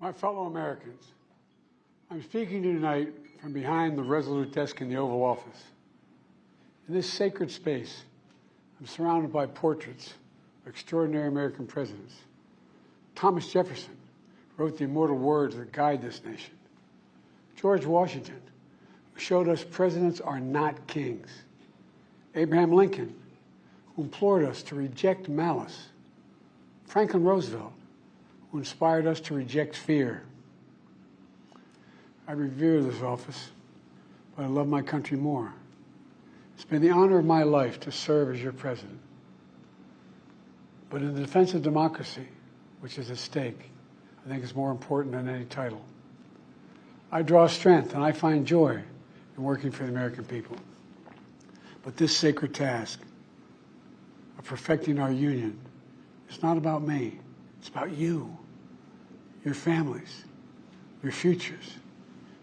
My fellow Americans, I'm speaking to you tonight from behind the resolute desk in the Oval Office. In this sacred space, I'm surrounded by portraits of extraordinary American presidents. Thomas Jefferson wrote the immortal words that guide this nation. George Washington, who showed us presidents are not kings. Abraham Lincoln, who implored us to reject malice. Franklin Roosevelt, who inspired us to reject fear. I revere this office, but I love my country more. It's been the honor of my life to serve as your president. But in the defense of democracy, which is at stake, I think it's more important than any title. I draw strength and I find joy in working for the American people. But this sacred task of perfecting our union is not about me. It's about you, your families, your futures.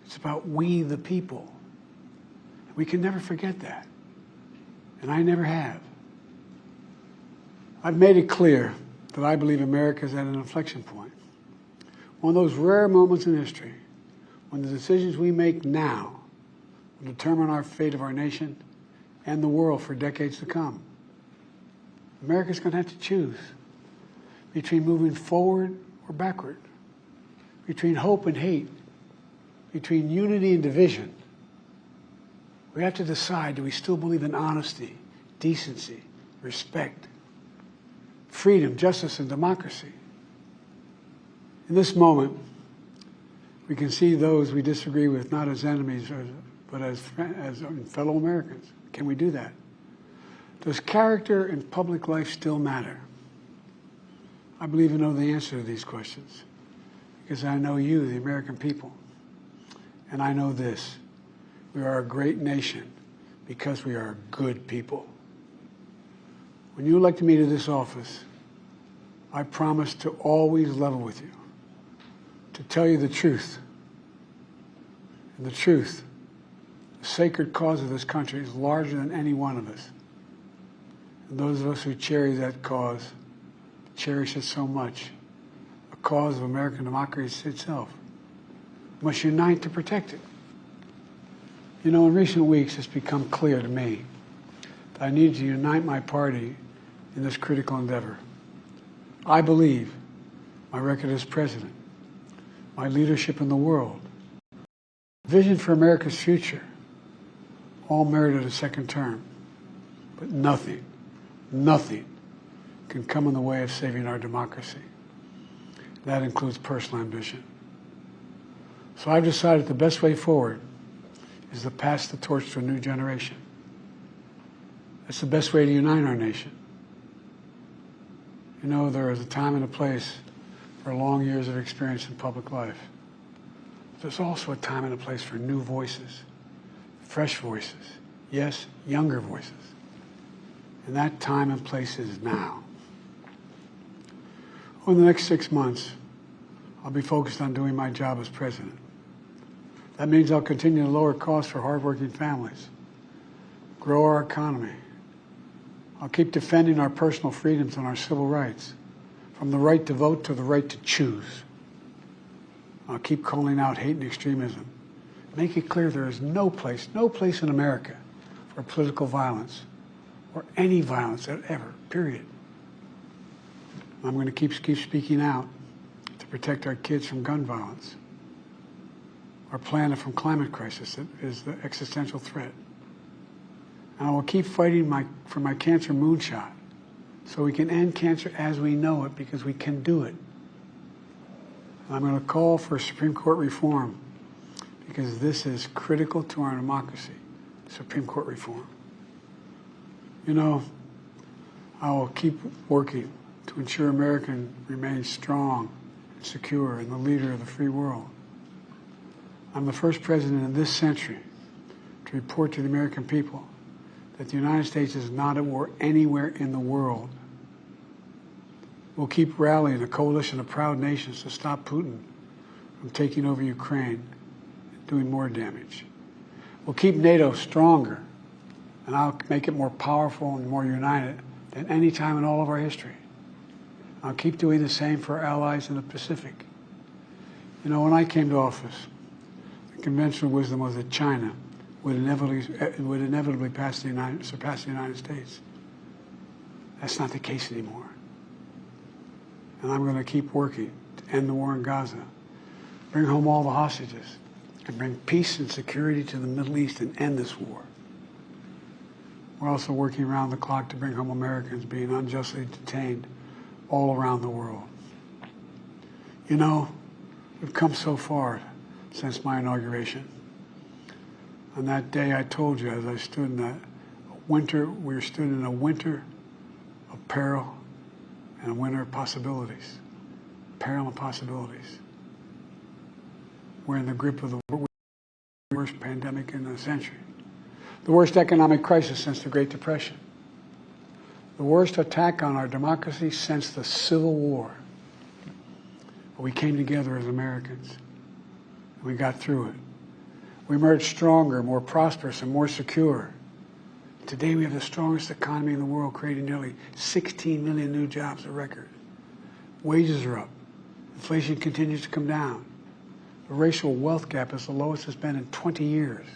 It's about we, the people. We can never forget that. And I never have. I've made it clear that I believe America is at an inflection point. One of those rare moments in history when the decisions we make now will determine our fate of our nation and the world for decades to come. America's going to have to choose between moving forward or backward, between hope and hate, between unity and division. We have to decide, do we still believe in honesty, decency, respect, freedom, justice, and democracy? In this moment, we can see those we disagree with not as enemies, but as fellow Americans. Can we do that? Does character in public life still matter? I believe I know the answer to these questions because I know you, the American people. And I know this: we are a great nation because we are good people. When you elected me to this office, I promised to always level with you, to tell you the truth. And the truth, the sacred cause of this country, is larger than any one of us. And those of us who cherish that cause, cherish it so much, a cause of American democracy itself, must unite to protect it. You know, in recent weeks, it's become clear to me that I need to unite my party in this critical endeavor. I believe my record as president, my leadership in the world, vision for America's future, all merited a second term. But nothing can come in the way of saving our democracy. That includes personal ambition. So I've decided the best way forward is to pass the torch to a new generation. That's the best way to unite our nation. You know, there is a time and a place for long years of experience in public life. But there's also a time and a place for new voices, fresh voices, yes, younger voices. And that time and place is now. Over the next 6 months, I'll be focused on doing my job as president. That means I'll continue to lower costs for hardworking families, grow our economy. I'll keep defending our personal freedoms and our civil rights, from the right to vote to the right to choose. I'll keep calling out hate and extremism. Make it clear there is no place in America for political violence or any violence ever, period. I'm going to keep speaking out to protect our kids from gun violence, our planet from climate crisis that is the existential threat. And I will keep fighting for my cancer moonshot so we can end cancer as we know it, because we can do it. And I'm going to call for Supreme Court reform because this is critical to our democracy, Supreme Court reform. You know, I will keep working to ensure America remains strong and secure and the leader of the free world. I'm the first president in this century to report to the American people that the United States is not at war anywhere in the world. We'll keep rallying a coalition of proud nations to stop Putin from taking over Ukraine and doing more damage. We'll keep NATO stronger, and I'll make it more powerful and more united than any time in all of our history. I'll keep doing the same for our allies in the Pacific. You know, when I came to office, the conventional wisdom was that China would inevitably surpass the United States. That's not the case anymore. And I'm going to keep working to end the war in Gaza, bring home all the hostages, and bring peace and security to the Middle East and end this war. We're also working around the clock to bring home Americans being unjustly detained all around the world. You know, we've come so far since my inauguration. On that day, I told you, as I stood in that winter, we stood in a winter of peril and a winter of possibilities. Peril and possibilities. We're in the grip of the worst pandemic in a century. The worst economic crisis since the Great Depression. The worst attack on our democracy since the Civil War. But we came together as Americans, and we got through it. We emerged stronger, more prosperous, and more secure. Today we have the strongest economy in the world, creating nearly 16 million new jobs, a record. Wages are up. Inflation continues to come down. The racial wealth gap is the lowest it's been in 20 years.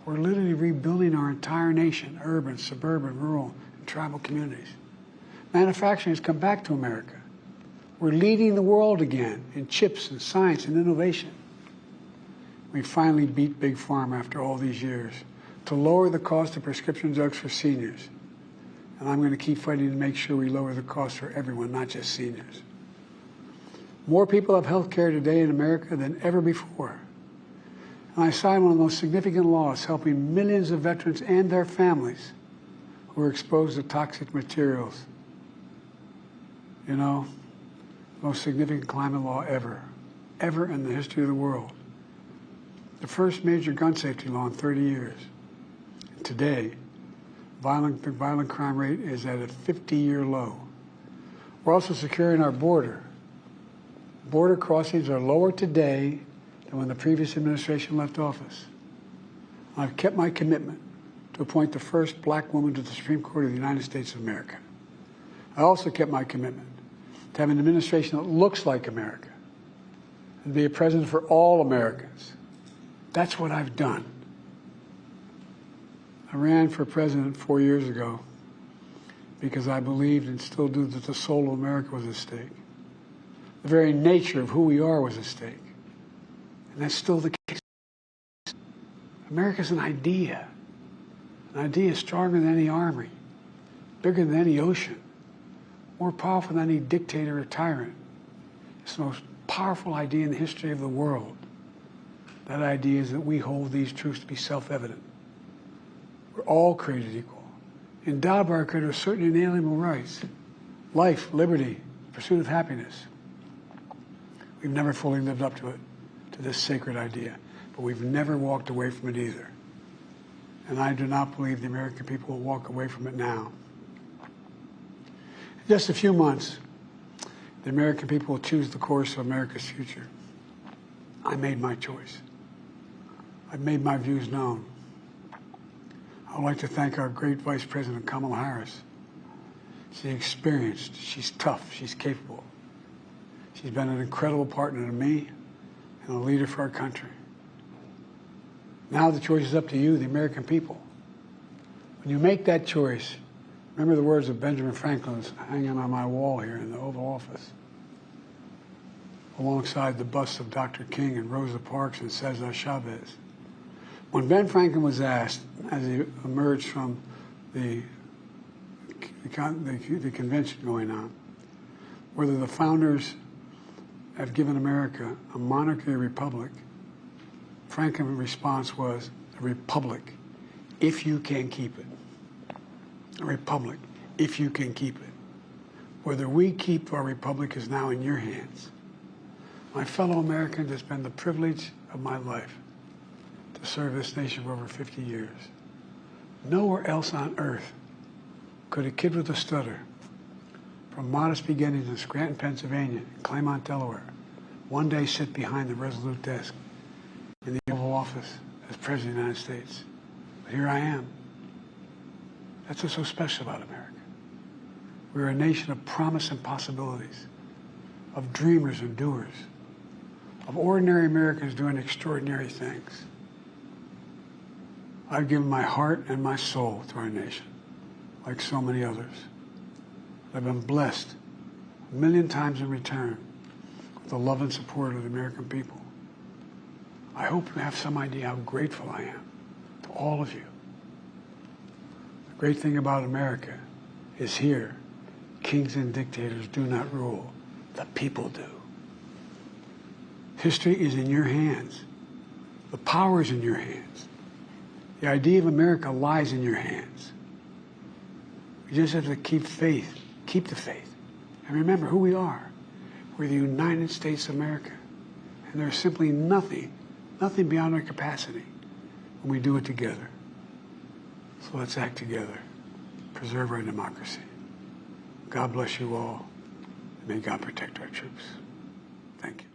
We're literally rebuilding our entire nation, urban, suburban, rural, and tribal communities. Manufacturing has come back to America. We're leading the world again in chips and science and innovation. We finally beat Big Pharma after all these years to lower the cost of prescription drugs for seniors. And I'm going to keep fighting to make sure we lower the cost for everyone, not just seniors. More people have health care today in America than ever before. And I signed one of the most significant laws helping millions of veterans and their families who are exposed to toxic materials. You know, the most significant climate law ever in the history of the world. The first major gun safety law in 30 years. Today, the violent crime rate is at a 50-year low. We're also securing our border. Border crossings are lower today than when the previous administration left office. I've kept my commitment to appoint the first black woman to the Supreme Court of the United States of America. I also kept my commitment to have an administration that looks like America and be a president for all Americans. That's what I've done. I ran for president 4 years ago because I believed and still do that the soul of America was at stake. The very nature of who we are was at stake. And that's still the case. America's an idea. An idea stronger than any army, bigger than any ocean, more powerful than any dictator or tyrant. It's the most powerful idea in the history of the world. That idea is that we hold these truths to be self-evident. We're all created equal, endowed by our Creator with certain inalienable rights: life, liberty, pursuit of happiness. We've never fully lived up to it, to this sacred idea, but we've never walked away from it either. And I do not believe the American people will walk away from it now. In just a few months, the American people will choose the course of America's future. I made my choice. I've made my views known. I would like to thank our great Vice President, Kamala Harris. She's experienced, she's tough, she's capable. She's been an incredible partner to me and a leader for our country. Now the choice is up to you, the American people. When you make that choice, remember the words of Benjamin Franklin hanging on my wall here in the Oval Office, alongside the busts of Dr. King and Rosa Parks and Cesar Chavez. When Ben Franklin was asked, as he emerged from the convention going on, whether the founders have given America a monarchy or republic, Franklin's response was, a republic, if you can keep it. A republic, if you can keep it. Whether we keep our republic is now in your hands. My fellow Americans, it's been the privilege of my life to serve this nation for over 50 years. Nowhere else on earth could a kid with a stutter, from modest beginnings in Scranton, Pennsylvania, and Claymont, Delaware, one day sit behind the resolute desk in the Oval Office as President of the United States. But here I am. That's what's so special about America. We're a nation of promise and possibilities, of dreamers and doers, of ordinary Americans doing extraordinary things. I've given my heart and my soul to our nation, like so many others. I've been blessed a million times in return with the love and support of the American people. I hope you have some idea how grateful I am to all of you. The great thing about America is here, kings and dictators do not rule, the people do. History is in your hands. The power is in your hands. The idea of America lies in your hands. We just have to keep faith, keep the faith, and remember who we are. We're the United States of America, and there's simply nothing beyond our capacity when we do it together. So let's act together, preserve our democracy. God bless you all, and may God protect our troops. Thank you.